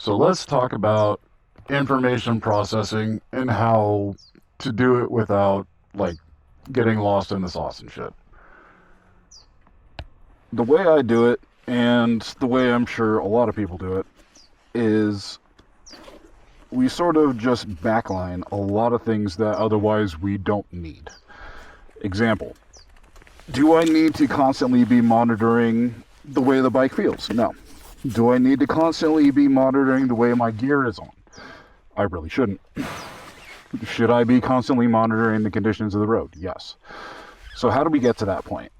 So let's talk about information processing and how to do it without, like, getting lost in the sauce and shit. The way I do it, and the way I'm sure a lot of people do it, is we sort of just backline a lot of things that otherwise we don't need. Example, do I need to constantly be monitoring the way the bike feels? No. Do I need to constantly be monitoring the way my gear is on? I really shouldn't. Should I be constantly monitoring the conditions of the road? Yes. So how do we get to that point?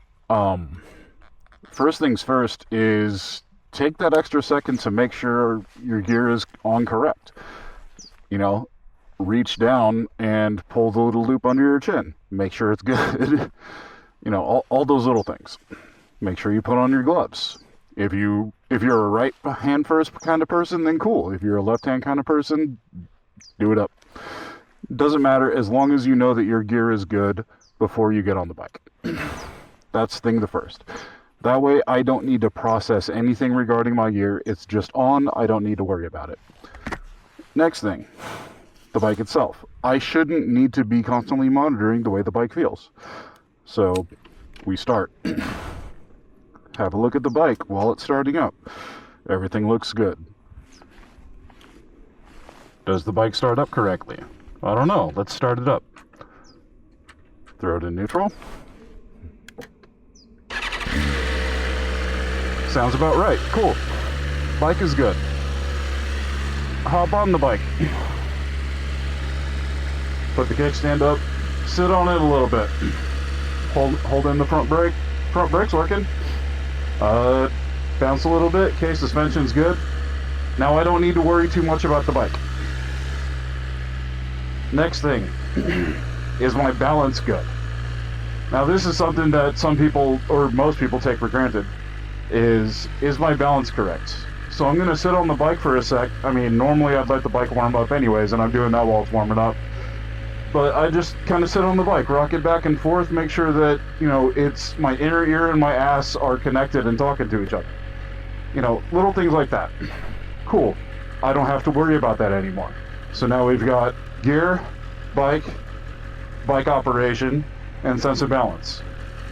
First things first is take that extra second to make sure your gear is on correct. You know, reach down and pull the little loop under your chin. Make sure it's good. You know, all those little things. Make sure you put on your gloves. If you're a right hand first kind of person, then cool. If you're a left hand kind of person, do it up. Doesn't matter as long as you know that your gear is good before you get on the bike. That's thing the first. That way I don't need to process anything regarding my gear. It's just on. I don't need to worry about it. Next thing, the bike itself. I shouldn't need to be constantly monitoring the way the bike feels. So we start. Have a look at the bike while it's starting up. Everything looks good. Does the bike start up correctly? I don't know. Let's start it up. Throw it in neutral. Sounds about right. Cool. Bike is good. Hop on the bike. Put the kickstand up. Sit on it a little bit. Hold in the front brake. Front brake's working. Bounce a little bit. Okay, suspension's good. Now I don't need to worry too much about the bike. Next thing, is my balance good? Now this is something that some people, or most people, take for granted. Is my balance correct? So I'm going to sit on the bike for a sec. I mean, normally I'd let the bike warm up anyways, and I'm doing that while it's warming up. But I just kind of sit on the bike, rock it back and forth, make sure that, you know, it's my inner ear and my ass are connected and talking to each other. You know, little things like that. Cool. I don't have to worry about that anymore. So now we've got gear, bike operation, and sense of balance.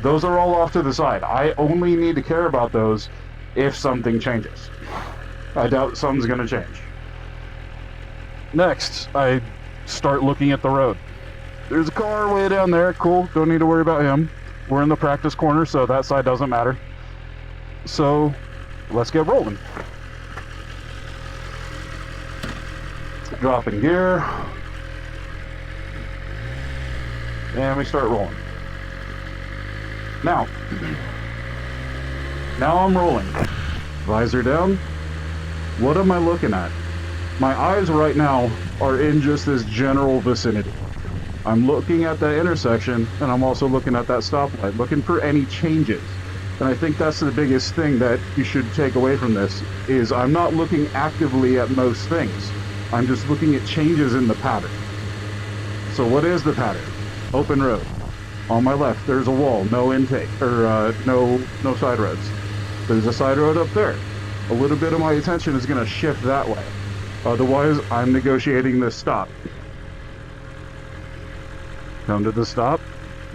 Those are all off to the side. I only need to care about those if something changes. I doubt something's going to change. Next, I start looking at the road. There's a car way down there. Cool. Don't need to worry about him. We're in the practice corner, so that side doesn't matter. So let's get rolling. Dropping gear. And we start rolling. Now I'm rolling. Visor down. What am I looking at? My eyes right now are in just this general vicinity. I'm looking at that intersection, and I'm also looking at that stoplight, looking for any changes. And I think that's the biggest thing that you should take away from this, is I'm not looking actively at most things. I'm just looking at changes in the pattern. So what is the pattern? Open road. On my left, there's a wall, no intake, or no side roads. There's a side road up there. A little bit of my attention is going to shift that way. Otherwise, I'm negotiating this stop. Come to the stop.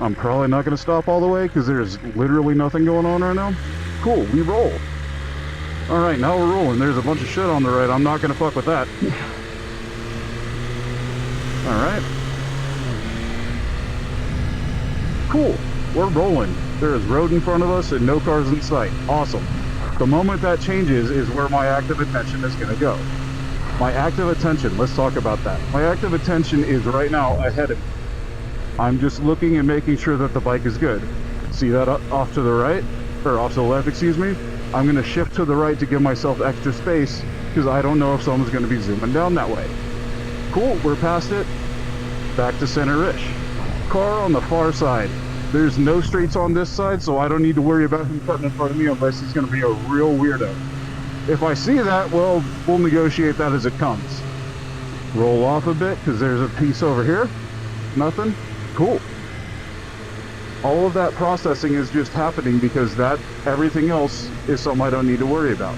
I'm probably not going to stop all the way because there's literally nothing going on right now. Cool, we roll. Alright, now we're rolling. There's a bunch of shit on the right. I'm not going to fuck with that. Alright. Cool, we're rolling. There is road in front of us and no cars in sight. Awesome. The moment that changes is where my active attention is going to go. My active attention, let's talk about that. My active attention is right now ahead of me. I'm just looking and making sure that the bike is good. See that off to the right? Or off to the left, excuse me? I'm going to shift to the right to give myself extra space because I don't know if someone's going to be zooming down that way. Cool, we're past it. Back to center-ish. Car on the far side. There's no streets on this side, so I don't need to worry about him cutting in front of me unless he's going to be a real weirdo. If I see that, well, we'll negotiate that as it comes. Roll off a bit because there's a piece over here. Nothing. Cool. All of that processing is just happening because everything else is something I don't need to worry about.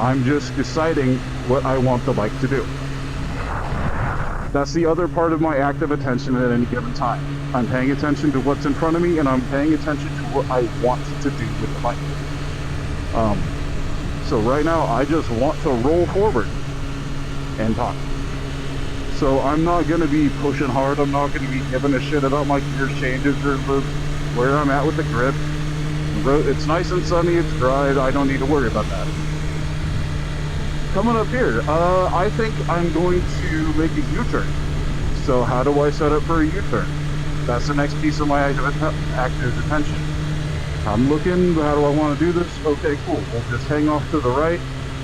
I'm just deciding what I want the bike to do. That's the other part of my active attention at any given time. I'm paying attention to what's in front of me, and I'm paying attention to what I want to do with the bike. So right now, I just want to roll forward and talk. So I'm not going to be pushing hard. I'm not going to be giving a shit about my gear changes or where I'm at with the grip. It's nice and sunny, it's dry, I don't need to worry about that. Coming up here, I think I'm going to make a U-turn. So how do I set up for a U-turn? That's the next piece of my active attention. I'm looking, how do I want to do this? Okay, cool. We'll just hang off to the right,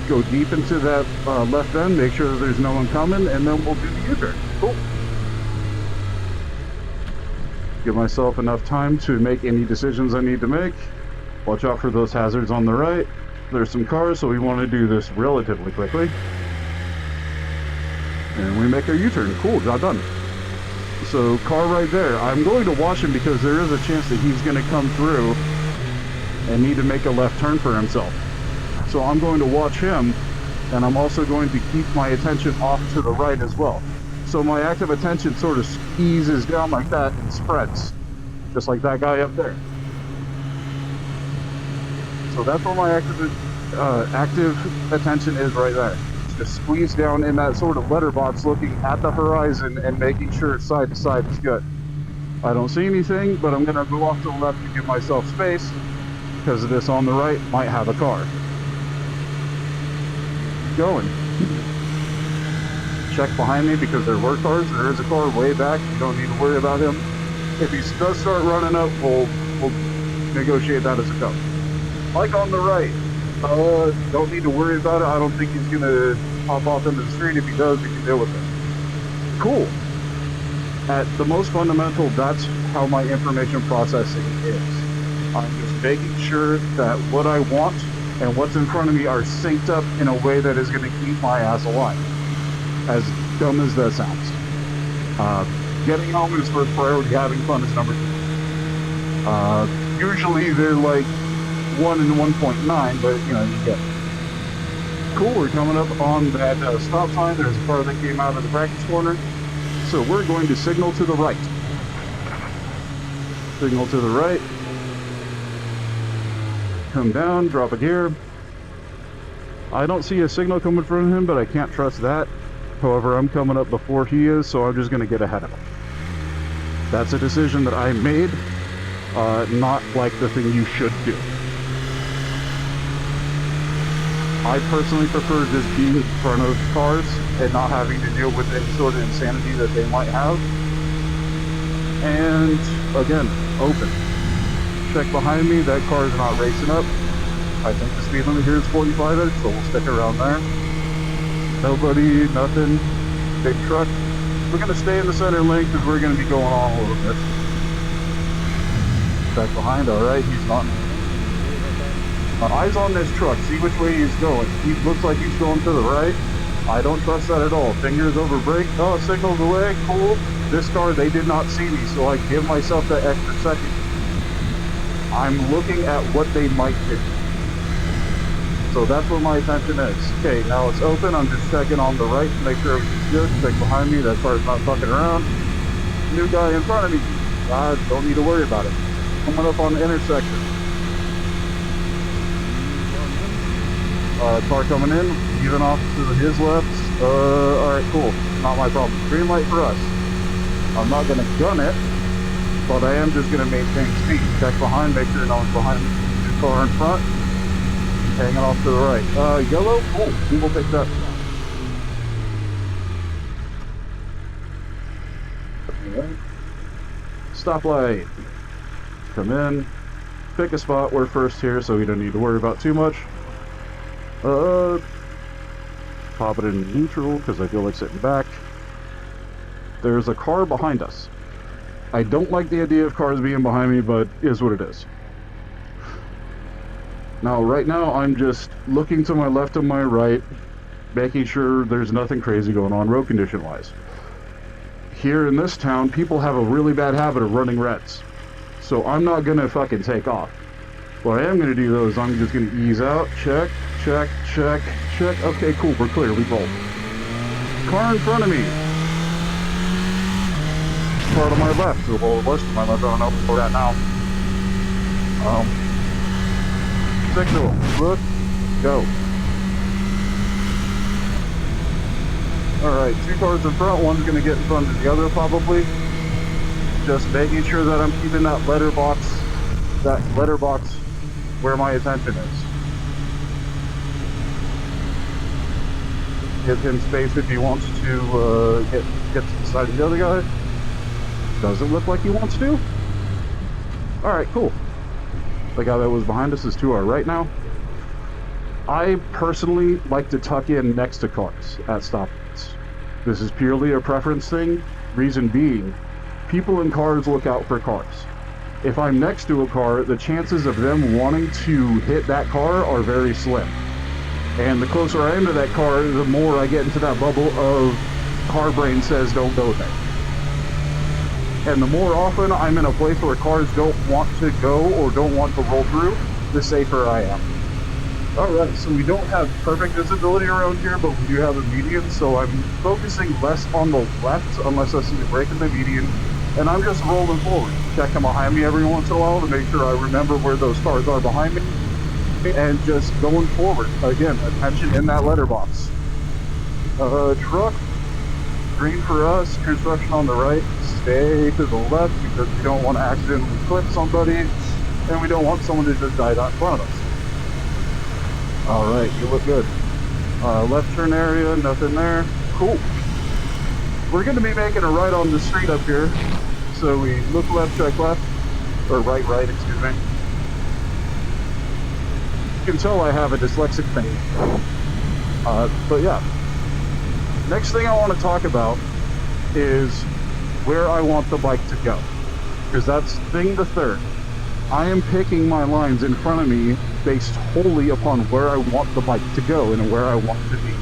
go deep into that left end, make sure that there's no one coming, and then we'll do the U-turn. Cool. Give myself enough time to make any decisions I need to make. Watch out for those hazards on the right. There's some cars, so we want to do this relatively quickly. And we make our U-turn. Cool, job done. So, car right there. I'm going to watch him because there is a chance that he's going to come through and need to make a left turn for himself. So I'm going to watch him, and I'm also going to keep my attention off to the right as well. So my active attention sort of eases down like that and spreads, just like that guy up there. So that's where my active attention is right there. Just squeeze down in that sort of letterbox, looking at the horizon and making sure side to side is good. I don't see anything, but I'm going to go off to the left to give myself space, because this on the right might have a car. Going. Check behind me because there were cars. There is a car way back. You don't need to worry about him. If he does start running up, we'll negotiate that as a go. Like on the right, don't need to worry about it. I don't think he's gonna pop off into the street. If he does, we can deal with it. Cool. At the most fundamental, that's how my information processing is. I'm just making sure that what I want and what's in front of me are synced up in a way that is going to keep my ass alive. As dumb as that sounds. Getting home is first priority, having fun is number 2. Usually they're like 1 and 1.9, but you know, you get it. Cool, we're coming up on that stop sign. There's a car that came out of the practice corner. So we're going to signal to the right. Signal to the right. Come down, drop a gear. I don't see a signal coming from him, but I can't trust that. However, I'm coming up before he is, so I'm just going to get ahead of him. That's a decision that I made, not like the thing you should do. I personally prefer just being in front of cars and not having to deal with any sort of insanity that they might have. And again, open. Check behind me, that car is not racing up. I think the speed limit here is 45, so we'll stick around there. Nobody, nothing, big truck. We're going to stay in the center lane because we're going to be going on a little bit. Check behind, alright, he's not. Eyes on this truck, see which way he's going. He looks like he's going to the right. I don't trust that at all. Fingers over brake, oh, signals away, cool. This car, they did not see me, so I give myself that extra second. I'm looking at what they might do. So that's where my attention is. Okay, now it's open. I'm just checking on the right to make sure everything's good. Check behind me. That car's not fucking around. New guy in front of me. I don't need to worry about it. Coming up on the intersection. Car coming in. Even off to his left. Alright, cool. Not my problem. Green light for us. I'm not going to gun it, but I am just going to maintain speed. Check behind, make sure no one's behind the car in front. Hanging off to the right. Yellow? Cool. We will take that. Stoplight. Come in. Pick a spot. We're first here, so we don't need to worry about too much. Pop it in neutral, because I feel like sitting back. There's a car behind us. I don't like the idea of cars being behind me, but is what it is. Now, right now, I'm just looking to my left and my right, making sure there's nothing crazy going on road condition-wise. Here in this town, people have a really bad habit of running reds. So I'm not going to fucking take off. What I am going to do, though, is I'm just going to ease out, check, Check, check, check. Okay, cool, we're clear, we roll. Car in front of me. Car to my left, to the west of my left, I don't know where we're at now. Signal, look, go. Alright, 2 cars in front, one's gonna get in front of the other probably. Just making sure that I'm keeping that letterbox where my attention is. Give him space if he wants to get to the side of the other guy. Doesn't look like he wants to. Alright, cool. The guy that was behind us is to our right now. I personally like to tuck in next to cars at stoplights. This is purely a preference thing. Reason being, people in cars look out for cars. If I'm next to a car, the chances of them wanting to hit that car are very slim. And the closer I am to that car, the more I get into that bubble of car brain says don't go there. And the more often I'm in a place where cars don't want to go or don't want to roll through, the safer I am. Alright, so we don't have perfect visibility around here, but we do have a median, so I'm focusing less on the left unless I see a break in the median, and I'm just rolling forward, checking behind me every once in a while to make sure I remember where those cars are behind me, and just going forward. Again, attention in that letterbox. Truck, green for us, construction on the right, stay to the left because we don't want to accidentally clip somebody, and we don't want someone to just die out in front of us. Alright, you look good. Left turn area, nothing there. Cool. We're going to be making a right on the street up here. So we look left, check left. Or right, excuse me. You can tell I have a dyslexic thing. But yeah. Next thing I want to talk about is where I want the bike to go. Because that's thing the third. I am picking my lines in front of me based wholly upon where I want the bike to go and where I want to be.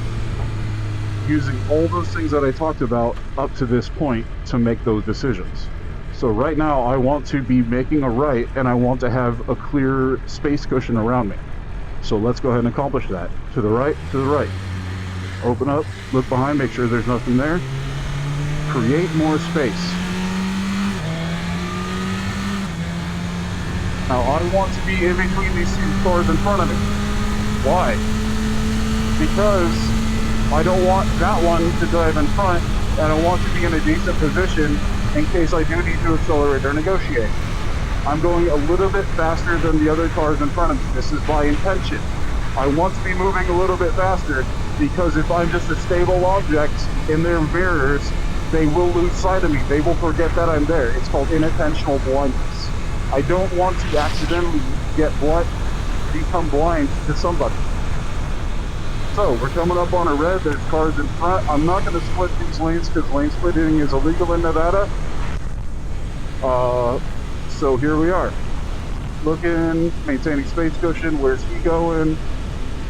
Using all those things that I talked about up to this point to make those decisions. So right now I want to be making a right and I want to have a clear space cushion around me. So let's go ahead and accomplish that. To the right, to the right. Open up, look behind, make sure there's nothing there. Create more space. Now I want to be in between these 2 cars in front of me. Why? Because I don't want that one to drive in front, and I want to be in a decent position in case I do need to accelerate or negotiate. I'm going a little bit faster than the other cars in front of me. This is by intention. I want to be moving a little bit faster because if I'm just a stable object in their mirrors, they will lose sight of me. They will forget that I'm there. It's called unintentional blindness. I don't want to accidentally become blind to somebody. So, we're coming up on a red, there's cars in front. I'm not going to split these lanes because lane splitting is illegal in Nevada. So here we are. Looking, maintaining space cushion, where's he going?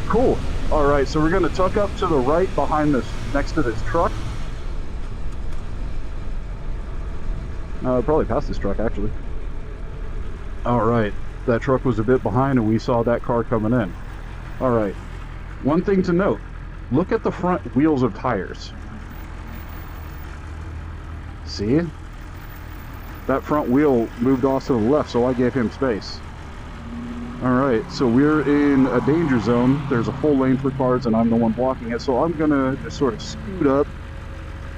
Cool. Alright, so we're going to tuck up to the right behind this, next to this truck. Probably past this truck, actually. Alright, that truck was a bit behind and we saw that car coming in. Alright, one thing to note, look at the front wheels of tires. See? That front wheel moved off to the left, so I gave him space. Alright, so we're in a danger zone. There's a full lane for cars and I'm the one blocking it, so I'm gonna just sort of scoot up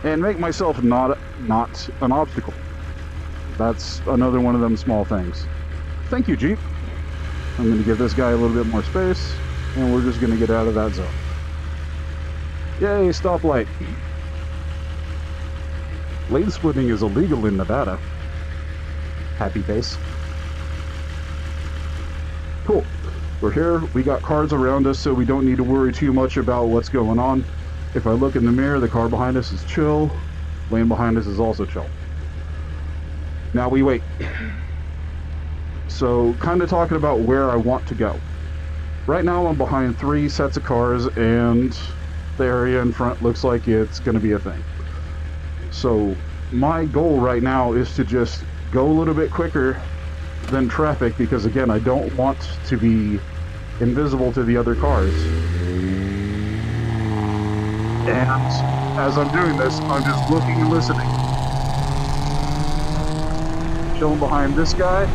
and make myself not an obstacle. That's another one of them small things. Thank you, Jeep. I'm going to give this guy a little bit more space, and we're just going to get out of that zone. Yay, stoplight. Lane splitting is illegal in Nevada. Happy face. Cool. We're here. We got cars around us, so we don't need to worry too much about what's going on. If I look in the mirror, the car behind us is chill. Lane behind us is also chill. Now we wait. So, kind of talking about where I want to go. Right now I'm behind 3 sets of cars and the area in front looks like it's going to be a thing. So, my goal right now is to just go a little bit quicker than traffic because, again, I don't want to be invisible to the other cars. And as I'm doing this, I'm just looking and listening. Chilling behind this guy.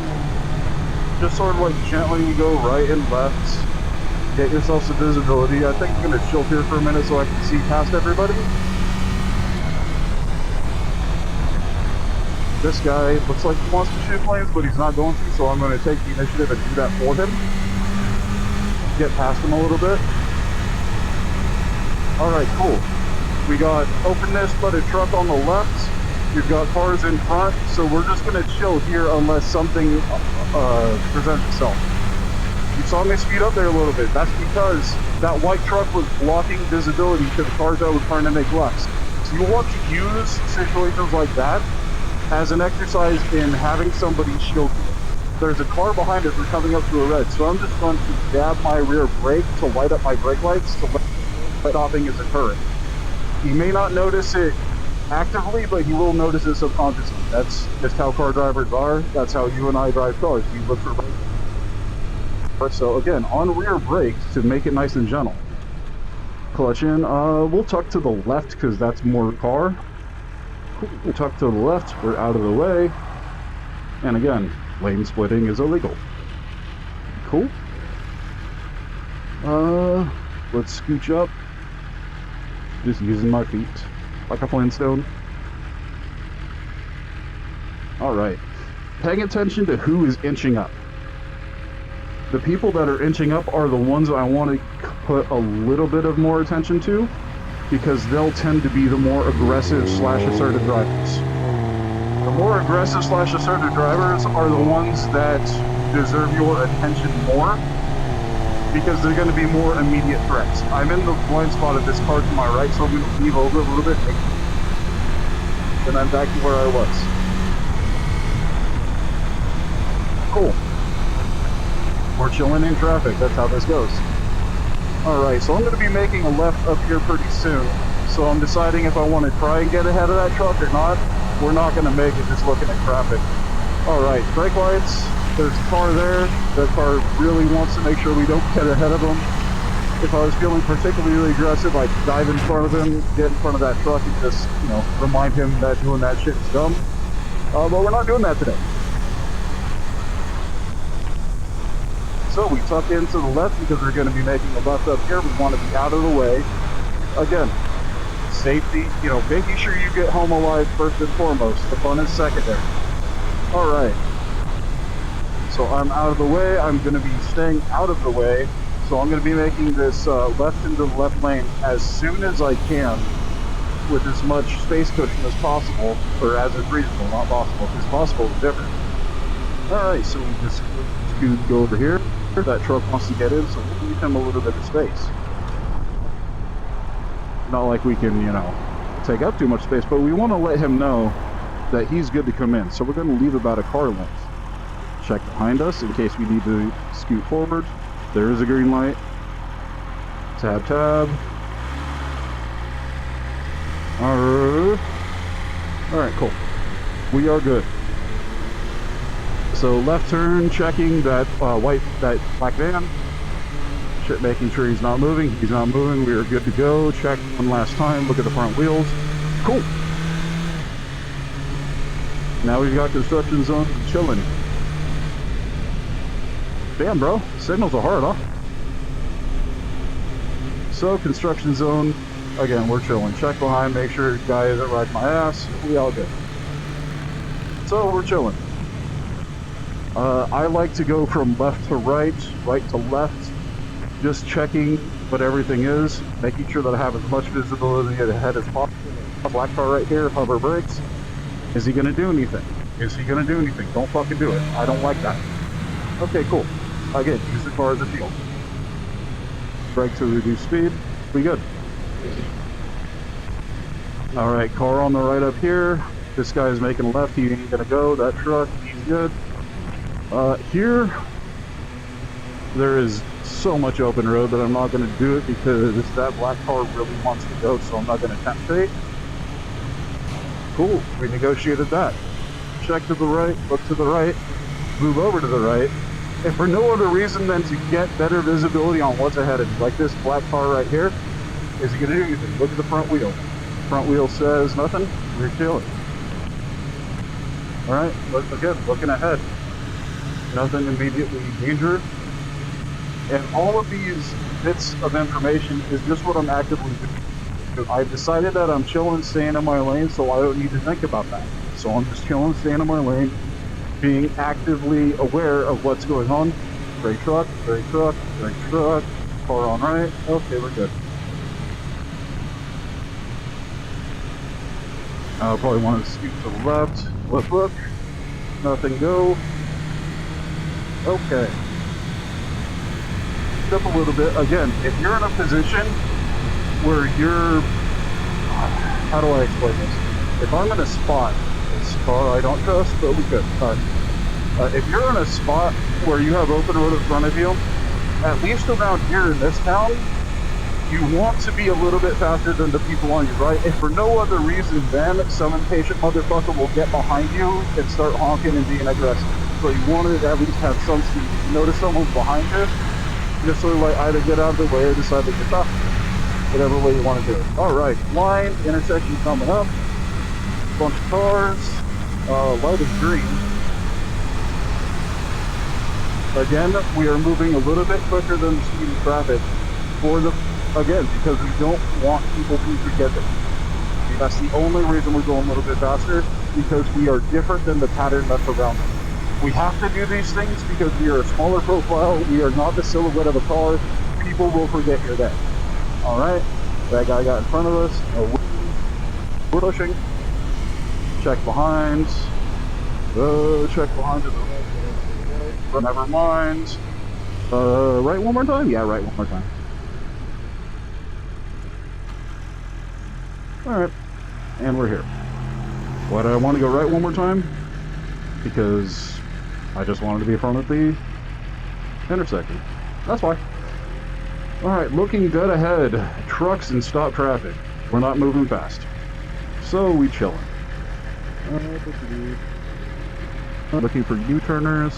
Just sort of like gently go right and left. Get yourself some visibility. I think I'm going to chill here for a minute so I can see past everybody. This guy looks like he wants to shoot flames, but he's not going to, so I'm going to take the initiative and do that for him. Get past him a little bit. Alright, cool. We got openness but a truck on the left. We've got cars in front, so we're just going to chill here unless something presents itself. You saw me speed up there a little bit. That's because that white truck was blocking visibility to the cars that were trying to make lefts. So you want to use situations like that as an exercise in having somebody shield you. There's a car behind us. We're coming up to a red, so I'm just going to dab my rear brake to light up my brake lights to let stopping is occurring. He may not notice it actively, but he will notice it subconsciously. That's just how car drivers are. That's how you and I drive cars. We look for. So again, on rear brake to make it nice and gentle. Clutch in. We'll tuck to the left because that's more car. Cool. We'll tuck to the left. We're out of the way. And again, lane splitting is illegal. Cool. Let's scooch up. Just using my feet like a Flintstone. Alright. Paying attention to who is inching up. The people that are inching up are the ones I want to put a little bit of more attention to, because they'll tend to be the more aggressive / assertive drivers. The more aggressive / assertive drivers are the ones that deserve your attention more, because they're going to be more immediate threats. I'm in the blind spot of this car to my right, so I'm going to leave over a little bit, and I'm back to where I was. Cool. We're chilling in traffic. That's how this goes. Alright, so I'm going to be making a left up here pretty soon. So I'm deciding if I want to try and get ahead of that truck or not. We're not going to make it just looking at traffic. Alright, brake lights. There's a car there. That car really wants to make sure we don't get ahead of him. If I was feeling particularly aggressive, I'd dive in front of him, get in front of that truck, and just, remind him that doing that shit is dumb. But we're not doing that today. So we tuck into the left because we're going to be making a left up here. We want to be out of the way. Again, safety, making sure you get home alive first and foremost. The fun is secondary. Alright. So I'm out of the way. I'm going to be staying out of the way. So I'm going to be making this left into the left lane as soon as I can with as much space cushion as possible, or as is reasonable, not possible, because possible is different. Alright, so we just go over here. That truck wants to get in, so we'll leave him a little bit of space. Not like we can, take up too much space, but we want to let him know that he's good to come in. So we're going to leave about a car length. Check behind us in case we need to scoot forward. There is a green light. Tab, tab. Alright, cool. We are good. So left turn, checking that that black van. Making sure he's not moving. He's not moving. We are good to go. Check one last time. Look at the front wheels. Cool. Now we've got construction zone chilling. Damn, bro. Signals are hard, huh? So construction zone. Again, we're chilling. Check behind. Make sure the guy isn't riding my ass. We all good. So we're chilling. I like to go from left to right to left, just checking what everything is, making sure that I have as much visibility ahead as possible. Black car right here, hover brakes. Is he going to do anything? Is he going to do anything? Don't fucking do it. I don't like that. Okay, cool. Again, use the car as a shield. Brake to reduce speed. We good. Alright, car on the right up here. This guy is making a left. He ain't going to go. That truck, he's good. Here, there is so much open road that I'm not going to do it because that black car really wants to go, so I'm not going to tempt fate. Cool, we negotiated that. Check to the right, look to the right, move over to the right, if for no other reason than to get better visibility on what's ahead of you. Like this black car right here, is he gonna do anything? Look at the front wheel. Front wheel says nothing, we're chilling. All right, look again, looking ahead. Nothing immediately dangerous. And all of these bits of information is just what I'm actively doing. I've decided that I'm chilling, staying in my lane, so I don't need to think about that. So I'm just chilling, staying in my lane, being actively aware of what's going on. Brake truck, brake truck, brake truck, car on right. Okay, we're good. I'll probably want to scoot to the left. Look. Nothing go. Okay. Up a little bit. Again, if you're in a position where you're... How do I explain this? If I'm in a spot, this car I don't trust, but we could. If you're in a spot where you have open road in front of you, at least around here in this town, you want to be a little bit faster than the people on your right. If for no other reason than some impatient motherfucker will get behind you and start honking and being aggressive. So you want to at least have some speed. If you notice someone's behind you, just sort of like either get out of the way or decide to get off. Whatever way you want to do it. Alright, line, intersection coming up. Bunch of cars. Light is green. Again, we are moving a little bit quicker than the speed of traffic again, because we don't want people to forget that. That's the only reason we're going a little bit faster, because we are different than the pattern that's around us. We have to do these things because we are a smaller profile, we are not the silhouette of a car, people will forget you're there. Alright, that guy got in front of us, we're pushing, check behind, check behind to the right, never mind, right one more time? Yeah, right one more time. Alright, and we're here. Why do I want to go right one more time? Because I just wanted to be in front of the intersection. That's why. Alright, looking dead ahead. Trucks and stop traffic. We're not moving fast. So we chilling. Looking for U-turners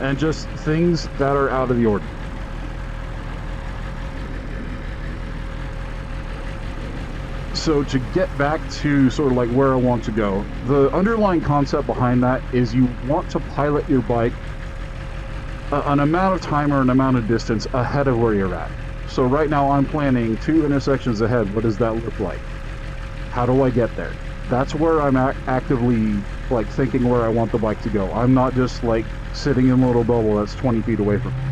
and just things that are out of the ordinary. So to get back to sort of like where I want to go, the underlying concept behind that is you want to pilot your bike an amount of time or an amount of distance ahead of where you're at. So right now I'm planning 2 intersections ahead. What does that look like? How do I get there? That's where I'm actively like thinking where I want the bike to go. I'm not just like sitting in a little bubble that's 20 feet away from me.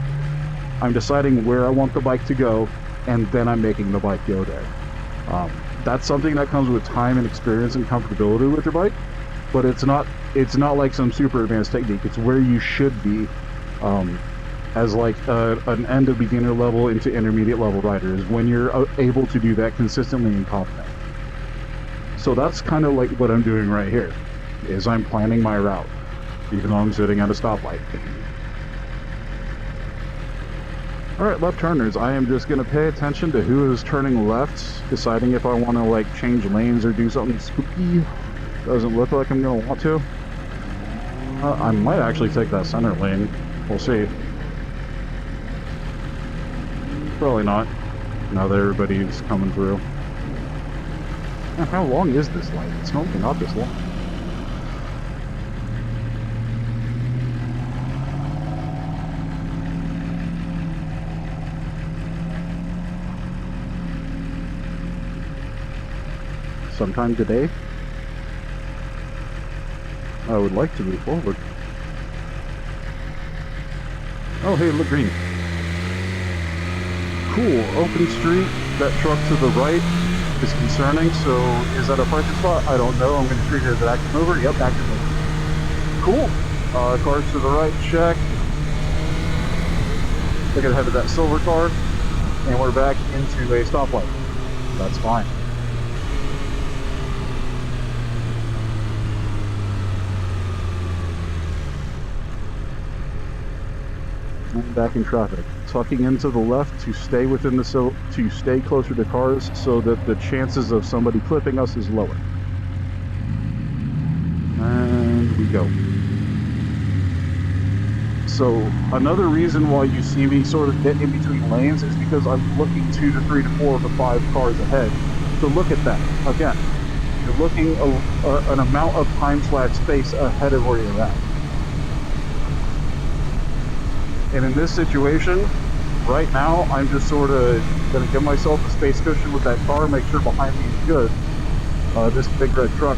I'm deciding where I want the bike to go, and then I'm making the bike go there. That's something that comes with time and experience and comfortability with your bike, but it's not like some super advanced technique. It's where you should be as like an end of beginner level into intermediate level rider, is when you're able to do that consistently and confidently. So that's kind of like what I'm doing right here, is I'm planning my route, even though I'm sitting at a stoplight. Alright, left turners, I am just going to pay attention to who is turning left, deciding if I want to like change lanes or do something spooky. Doesn't look like I'm going to want to. I might actually take that center lane. We'll see. Probably not. Now that everybody's coming through. Now, how long is this light? It's normally not this long. Sometime today, I would like to move forward. Oh, hey, look, green. Cool, open street. That truck to the right is concerning, so is that a parking spot? I don't know. I'm going to treat it as an active mover. Yep, active mover. Cool. Cars to the right, check. We're going to head to that silver car, and we're back into a stoplight. That's fine. Back in traffic, tucking into the left to stay within the to stay closer to cars, so that the chances of somebody clipping us is lower. And we go. So another reason why you see me sort of get in between lanes is because I'm looking 2 to 3 to 4 to 5 cars ahead. So look at that. Again, you're looking an amount of time/space ahead of where you're at. And in this situation, right now, I'm just sort of going to give myself a space cushion with that car, make sure behind me is good. This big red truck,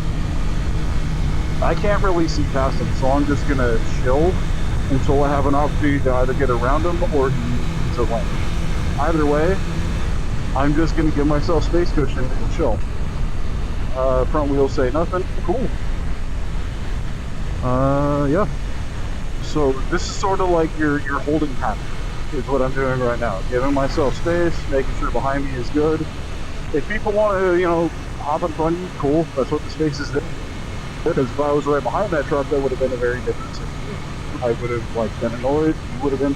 I can't really see past him, so I'm just going to chill until I have an opportunity to either get around him or to lane. Either way, I'm just going to give myself space cushion and chill. Front wheels say nothing. Cool. Yeah. So this is sort of like your holding pattern is what I'm doing right now. Giving myself space, making sure behind me is good. If people want to, you know, hop in front of you, cool. That's what the space is there. Because if I was right behind that truck, that would have been a very different situation. I would have like been annoyed. You would have been.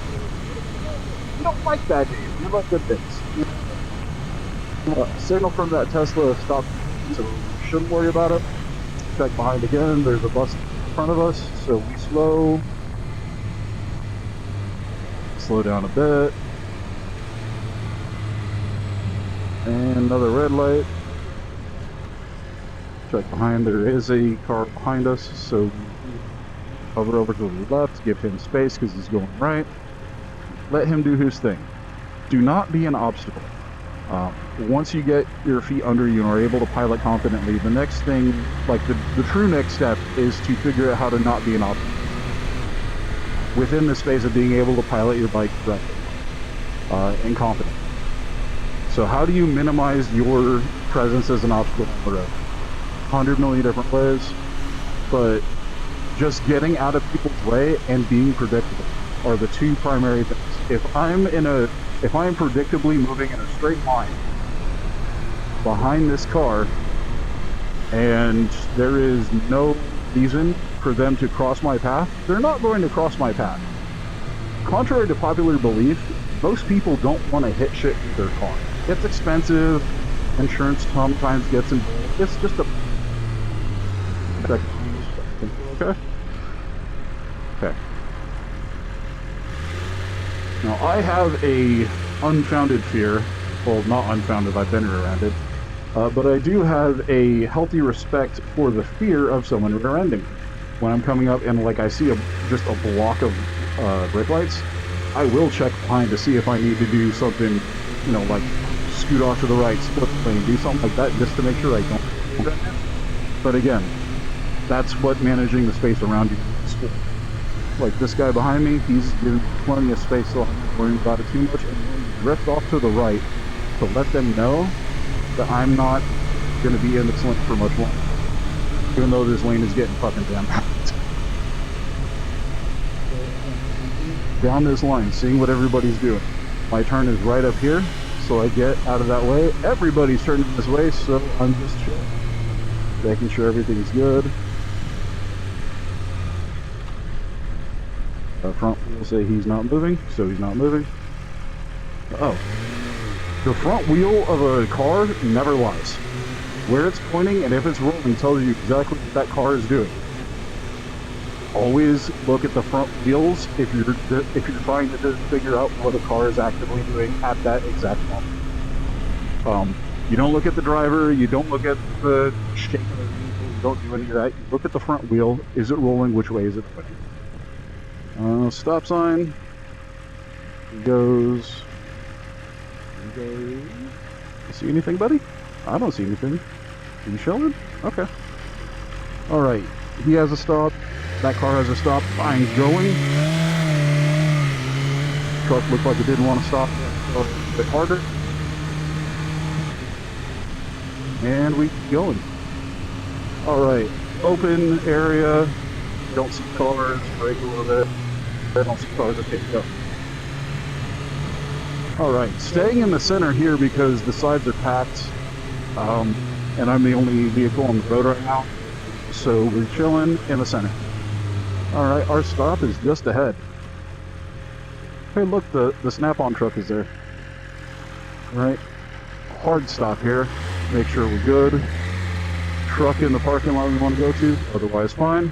You don't like bad days. You like good days. Signal from that Tesla stopped, so we shouldn't worry about it. Check behind again. There's a bus in front of us, so we slow down a bit. And another red light. Check behind. There is a car behind us, so hover over to the left, give him space because he's going right. Let him do his thing. Do not be an obstacle. Once you get your feet under you and are able to pilot confidently, the next thing, like the true next step, is to figure out how to not be an obstacle within the space of being able to pilot your bike correctly and confidently. So how do you minimize your presence as an obstacle on the road? 100 million different ways, but just getting out of people's way and being predictable are the two primary things. If I'm predictably moving in a straight line behind this car and there is no reason for them to cross my path, they're not going to cross my path. Contrary to popular belief, most people don't want to hit shit with their car. It's expensive, insurance sometimes gets involved. It's just a... Okay. Now I have a unfounded fear, well, not unfounded, I've been around it, but I do have a healthy respect for the fear of someone rear-ending me. When I'm coming up and like I see just a block of brake lights, I will check behind to see if I need to do something, you know, like scoot off to the right, split the lane, do something like that just to make sure I don't. But again, that's what managing the space around you is for. Like this guy behind me, he's giving plenty of space, so I'm not worrying about it too much. And drift off to the right to let them know that I'm not going to be in this lane for much longer, even though this lane is getting fucking damn packed. Down this line, seeing what everybody's doing. My turn is right up here, so I get out of that way. Everybody's turning this way, so I'm just chilling, making sure everything's good. Front wheel say he's not moving, so he's not moving. Oh, the front wheel of a car never lies. Where it's pointing and if it's rolling tells you exactly what that car is doing. Always look at the front wheels if you're trying to figure out what a car is actively doing at that exact moment. You don't look at the driver, you don't look at the shape of the vehicle, you don't do any of that. You look at the front wheel. Is it rolling? Which way is it pointing? Stop sign. He goes. You see anything, buddy? I don't see anything. Are you showing? Okay. Alright. He has a stop. That car has a stop. I'm going. Truck looked like it didn't want to stop. A bit harder. And we keep going. Alright. Open area. Don't see cars. Brake a little bit. I don't see cars. Okay, go. Alright, staying in the center here because the sides are packed, and I'm the only vehicle on the road right now, so we're chilling in the center. Alright, our stop is just ahead. Hey look, the Snap-on truck is there. Alright, hard stop here, make sure we're good. Truck in the parking lot we want to go to, otherwise fine.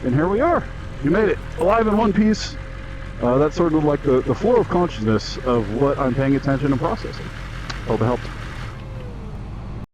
And here we are, we made it, alive in one piece. That's sort of like the flow of consciousness of what I'm paying attention and processing. Hope it helped.